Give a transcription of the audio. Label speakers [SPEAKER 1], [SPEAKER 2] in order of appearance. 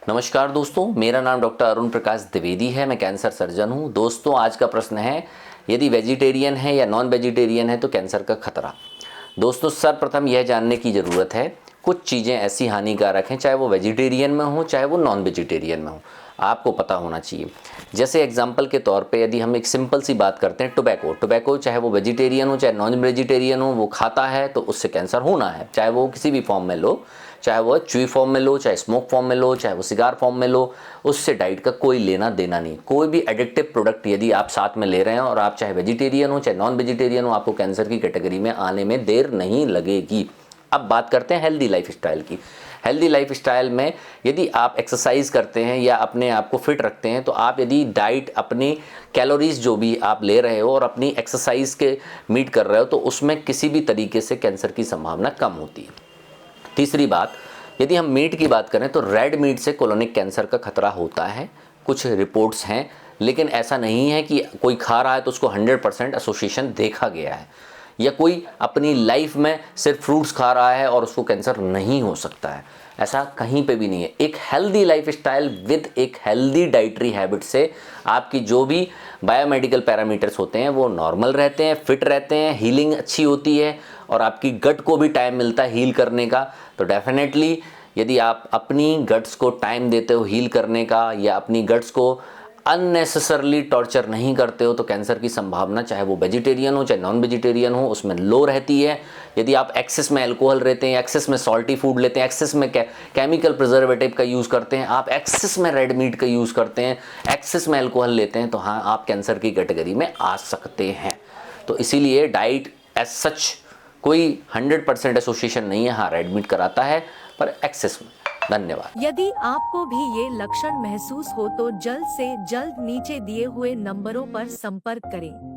[SPEAKER 1] नमस्कार दोस्तों, मेरा नाम डॉक्टर अरुण प्रकाश द्विवेदी है। मैं कैंसर सर्जन हूं। दोस्तों, आज का प्रश्न है, यदि वेजिटेरियन है या नॉन वेजिटेरियन है तो कैंसर का खतरा। दोस्तों, सर्वप्रथम यह जानने की ज़रूरत है, कुछ चीज़ें ऐसी हानिकारक हैं, चाहे वो वेजिटेरियन में हो चाहे वो नॉन वेजिटेरियन में हो, आपको पता होना चाहिए। जैसे एग्जांपल के तौर पे यदि हम एक सिंपल सी बात करते हैं, टोबैको चाहे वो वेजिटेरियन हो चाहे नॉन वेजिटेरियन हो, वो खाता है तो उससे कैंसर होना है, चाहे वो किसी भी फॉर्म में लो, चाहे वो च्युई फॉर्म में लो, चाहे स्मोक फॉर्म में लो, चाहे वो सिगार फॉर्म में लो, उससे डाइट का कोई लेना देना नहीं। कोई भी एडिक्टिव प्रोडक्ट यदि आप साथ में ले रहे हैं और आप चाहे वेजिटेरियन हो चाहे नॉन वेजिटेरियन हो, आपको कैंसर की कैटेगरी में आने में देर नहीं लगेगी। अब बात करते हैं हेल्दी लाइफस्टाइल की। हेल्दी लाइफस्टाइल में यदि आप एक्सरसाइज करते हैं या अपने आप को फिट रखते हैं, तो आप यदि डाइट अपनी कैलोरीज जो भी आप ले रहे हो और अपनी एक्सरसाइज के मीट कर रहे हो, तो उसमें किसी भी तरीके से कैंसर की संभावना कम होती है। तीसरी बात, यदि हम मीट की बात करें तो रेड मीट से कोलोनिक कैंसर का खतरा होता है। कुछ रिपोर्ट्स हैं, लेकिन ऐसा नहीं है कि कोई खा रहा है तो उसको 100% एसोसिएशन देखा गया है, या कोई अपनी लाइफ में सिर्फ फ्रूट्स खा रहा है और उसको कैंसर नहीं हो सकता है। ऐसा कहीं पे भी नहीं है। एक हेल्दी लाइफस्टाइल विद एक हेल्दी डाइटरी हैबिट से आपकी जो भी बायोमेडिकल पैरामीटर्स होते हैं वो नॉर्मल रहते हैं, फिट रहते हैं, हीलिंग अच्छी होती है और आपकी गट को भी टाइम मिलता है हील करने का। तो डेफिनेटली यदि आप अपनी गट्स को टाइम देते हो हील करने का, या अपनी गट्स को अननेसेसरली टॉर्चर नहीं करते हो, तो कैंसर की संभावना चाहे वो वेजिटेरियन हो चाहे नॉन वेजिटेरियन हो उसमें लो रहती है। यदि आप एक्सेस में अल्कोहल लेते हैं, एक्सेस में सॉल्टी फूड लेते हैं, एक्सेस में केमिकल प्रिजर्वेटिव का यूज़ करते हैं, आप एक्सेस में रेड मीट का यूज़ करते हैं, एक्सेस में अल्कोहल लेते हैं, तो हाँ, आप कैंसर की कैटेगरी में आ सकते हैं। तो इसीलिए डाइट एज सच कोई 100% एसोसिएशन नहीं है। हाँ, रेड मीट कराता है पर एक्सेस में। धन्यवाद।
[SPEAKER 2] यदि आपको भी ये लक्षण महसूस हो तो जल्द से जल्द नीचे दिए हुए नंबरों पर संपर्क करें।